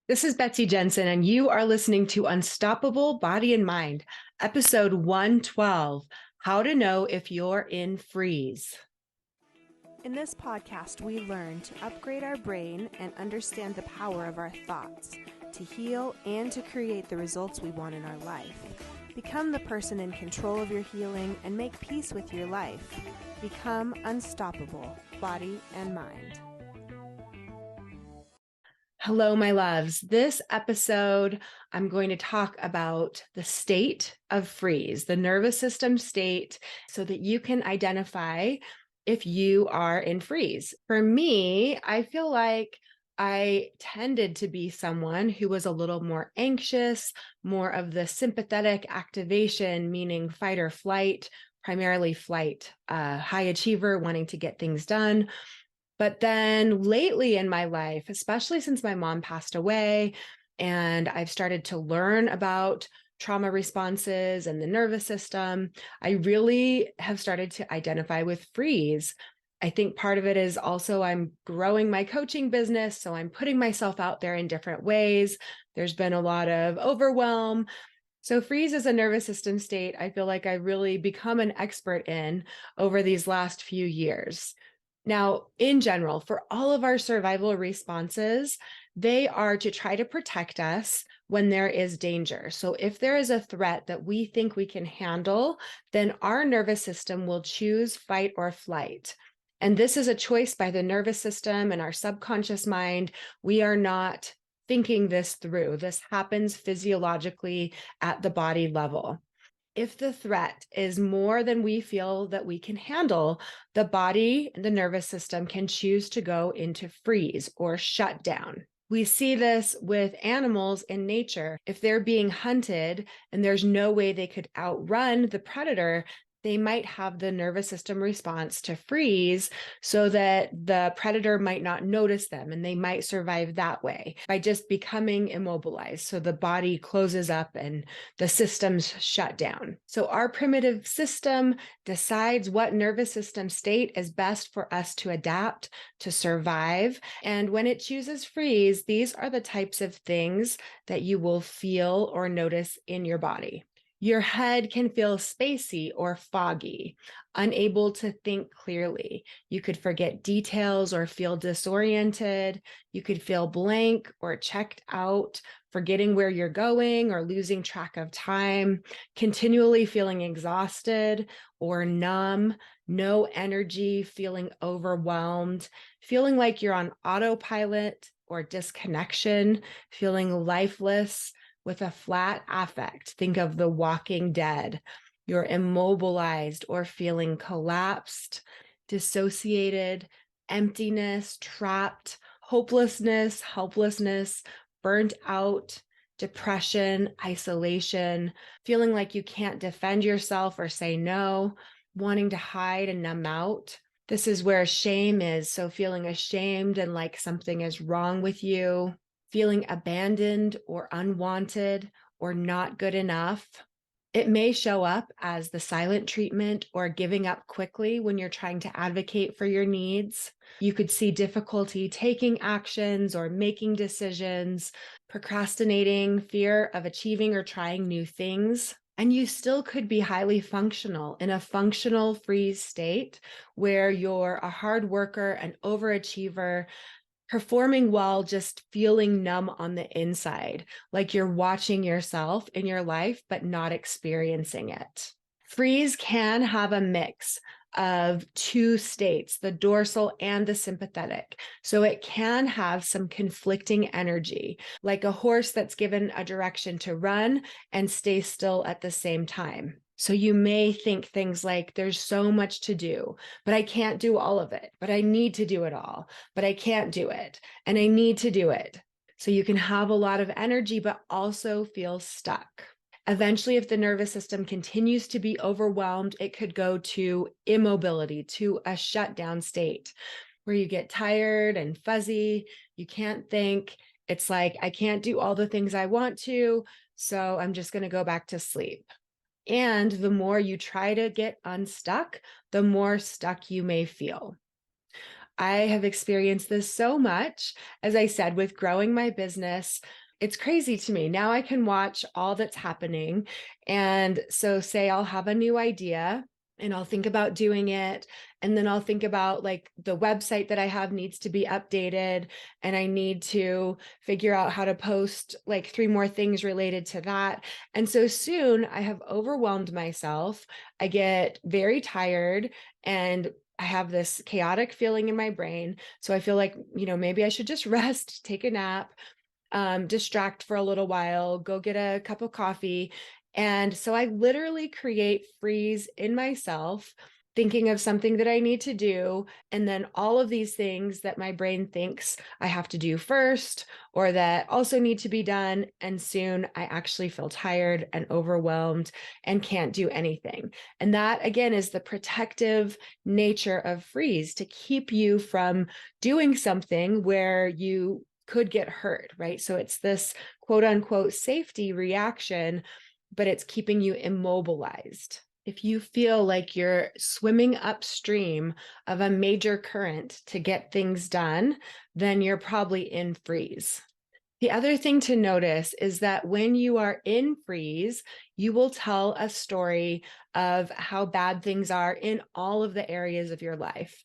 This is Betsy Jensen, and you are listening to Unstoppable Body and Mind, episode 112, How to Know If You're in Freeze. In this podcast, we learn to upgrade our brain and understand the power of our thoughts, to heal and to create the results we want in our life. Become the person in control of your healing and make peace with your life. Become unstoppable, body and mind. Hello, my loves. This episode, I'm going to talk about the state of freeze, the nervous system state, so that you can identify if you are in freeze. For me, I feel like I tended to be someone who was a little more anxious, more of the sympathetic activation, meaning fight or flight, primarily flight, high achiever, wanting to get things done. But then lately in my life, especially since my mom passed away, and I've started to learn about trauma responses and the nervous system, I really have started to identify with freeze. I think part of it is also I'm growing my coaching business, so I'm putting myself out there in different ways. There's been a lot of overwhelm. So freeze is a nervous system state I feel like I really become an expert in over these last few years. Now, in general, for all of our survival responses, they are to try to protect us when there is danger. So if there is a threat that we think we can handle, then our nervous system will choose fight or flight. And this is a choice by the nervous system and our subconscious mind. We are not thinking this through. This happens physiologically at the body level. If the threat is more than we feel that we can handle, the body and the nervous system can choose to go into freeze or shut down. We see this with animals in nature. If they're being hunted and there's no way they could outrun the predator, they might have the nervous system response to freeze so that the predator might not notice them and they might survive that way by just becoming immobilized. So the body closes up and the systems shut down. So our primitive system decides what nervous system state is best for us to adapt, to survive. And when it chooses freeze, these are the types of things that you will feel or notice in your body. Your head can feel spacey or foggy, unable to think clearly. You could forget details or feel disoriented. You could feel blank or checked out, forgetting where you're going or losing track of time, continually feeling exhausted or numb, no energy, feeling overwhelmed, feeling like you're on autopilot or disconnection, feeling lifeless, with a flat affect. Think of The Walking Dead. You're immobilized or feeling collapsed, dissociated, emptiness, trapped, hopelessness, helplessness, burnt out, depression, isolation, feeling like you can't defend yourself or say no, wanting to hide and numb out. This is where shame is. So feeling ashamed and like something is wrong with you, feeling abandoned or unwanted or not good enough. It may show up as the silent treatment or giving up quickly when you're trying to advocate for your needs. You could see difficulty taking actions or making decisions, procrastinating, fear of achieving or trying new things. And you still could be highly functional in a functional freeze state where you're a hard worker, an overachiever, performing well, just feeling numb on the inside, like you're watching yourself in your life, but not experiencing it. Freeze can have a mix of two states, the dorsal and the sympathetic. So it can have some conflicting energy, like a horse that's given a direction to run and stay still at the same time. So you may think things like, there's so much to do, but I can't do all of it, but I need to do it all, but I can't do it, and I need to do it. So you can have a lot of energy, but also feel stuck. Eventually, if the nervous system continues to be overwhelmed, it could go to immobility, to a shutdown state where you get tired and fuzzy. You can't think. It's like, I can't do all the things I want to, so I'm just going to go back to sleep. And the more you try to get unstuck, the more stuck you may feel. I have experienced this so much, as I said, with growing my business. It's crazy to me. Now I can watch all that's happening. And so, say I'll have a new idea and I'll think about doing it. And then I'll think about like the website that I have needs to be updated. And I need to figure out how to post like 3 more things related to that. And so soon I have overwhelmed myself. I get very tired and I have this chaotic feeling in my brain. So I feel like, maybe I should just rest, take a nap, distract for a little while, go get a cup of coffee. And so I literally create freeze in myself, thinking of something that I need to do. And then all of these things that my brain thinks I have to do first, or that also need to be done. And soon I actually feel tired and overwhelmed and can't do anything. And that, again, is the protective nature of freeze, to keep you from doing something where you could get hurt, right? So it's this quote unquote safety reaction, but it's keeping you immobilized. If you feel like you're swimming upstream of a major current to get things done, then you're probably in freeze. The other thing to notice is that when you are in freeze, you will tell a story of how bad things are in all of the areas of your life.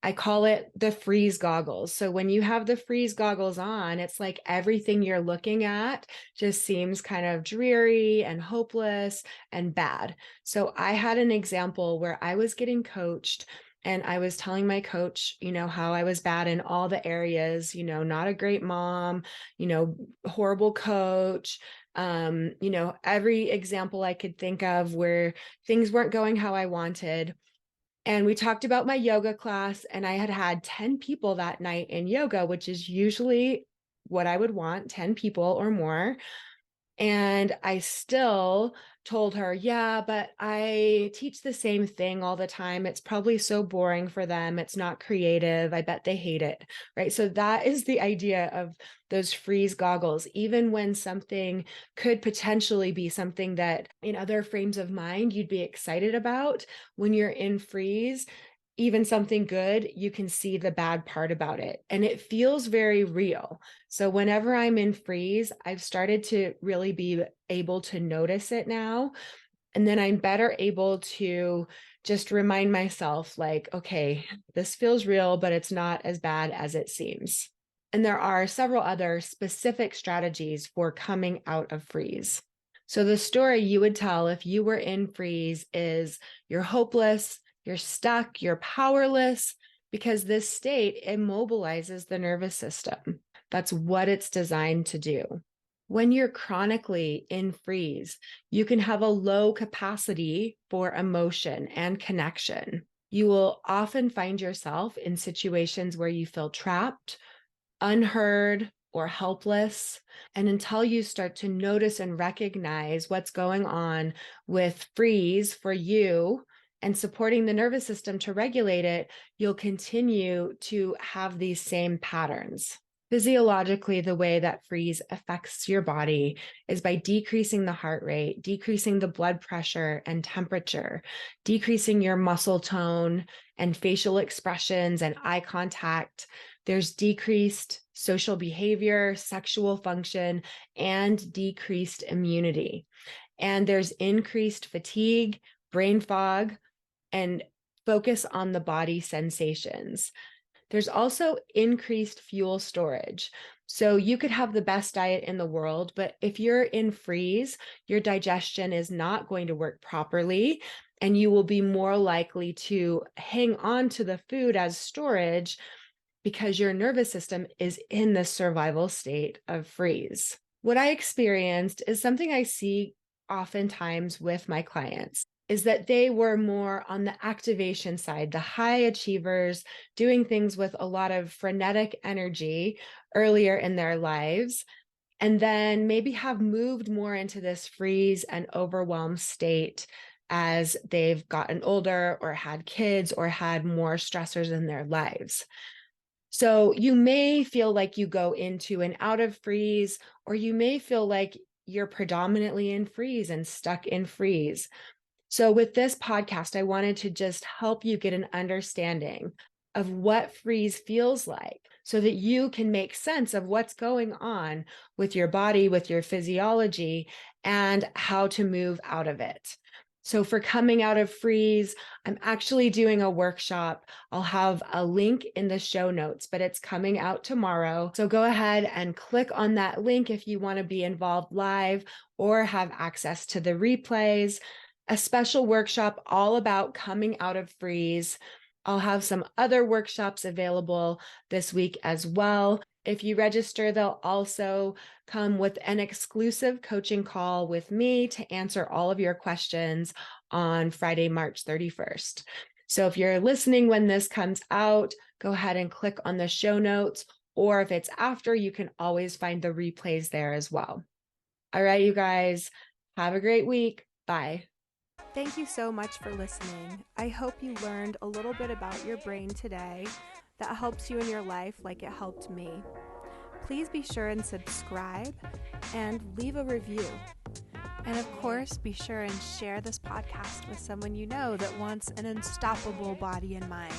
I call it the freeze goggles. So when you have the freeze goggles on, it's like everything you're looking at just seems kind of dreary and hopeless and bad. So I had an example where I was getting coached and I was telling my coach, how I was bad in all the areas, not a great mom, horrible coach, every example I could think of where things weren't going how I wanted. And we talked about my yoga class, and I had had 10 people that night in yoga, which is usually what I would want, 10 people or more. And I still told her, yeah, but I teach the same thing all the time. It's probably so boring for them. It's not creative. I bet they hate it. Right. So that is the idea of those freeze goggles. Even when something could potentially be something that in other frames of mind you'd be excited about, when you're in freeze, even something good, you can see the bad part about it. And it feels very real. So whenever I'm in freeze, I've started to really be able to notice it now. And then I'm better able to just remind myself, like, okay, this feels real, but it's not as bad as it seems. And there are several other specific strategies for coming out of freeze. So the story you would tell if you were in freeze is you're hopeless, you're stuck, you're powerless, because this state immobilizes the nervous system. That's what it's designed to do. When you're chronically in freeze, you can have a low capacity for emotion and connection. You will often find yourself in situations where you feel trapped, unheard, or helpless. And until you start to notice and recognize what's going on with freeze for you and supporting the nervous system to regulate it, you'll continue to have these same patterns. Physiologically, the way that freeze affects your body is by decreasing the heart rate, decreasing the blood pressure and temperature, decreasing your muscle tone and facial expressions and eye contact. There's decreased social behavior, sexual function, and decreased immunity. And there's increased fatigue, brain fog, and focus on the body sensations. There's also increased fuel storage. So you could have the best diet in the world, but if you're in freeze, your digestion is not going to work properly, and you will be more likely to hang on to the food as storage because your nervous system is in the survival state of freeze. What I experienced is something I see oftentimes with my clients, is that they were more on the activation side, the high achievers, doing things with a lot of frenetic energy earlier in their lives, and then maybe have moved more into this freeze and overwhelm state as they've gotten older or had kids or had more stressors in their lives. So you may feel like you go into and out of freeze, or you may feel like you're predominantly in freeze and stuck in freeze. So with this podcast, I wanted to just help you get an understanding of what freeze feels like so that you can make sense of what's going on with your body, with your physiology, and how to move out of it. So for coming out of freeze, I'm actually doing a workshop. I'll have a link in the show notes, but it's coming out tomorrow. So go ahead and click on that link if you want to be involved live or have access to the replays. A special workshop all about coming out of freeze. I'll have some other workshops available this week as well. If you register, they'll also come with an exclusive coaching call with me to answer all of your questions on Friday, March 31st. So if you're listening when this comes out, go ahead and click on the show notes, or if it's after, you can always find the replays there as well. All right, you guys, have a great week. Bye. Thank you so much for listening. I hope you learned a little bit about your brain today that helps you in your life like it helped me. Please be sure and subscribe and leave a review. And of course, be sure and share this podcast with someone you know that wants an unstoppable body and mind.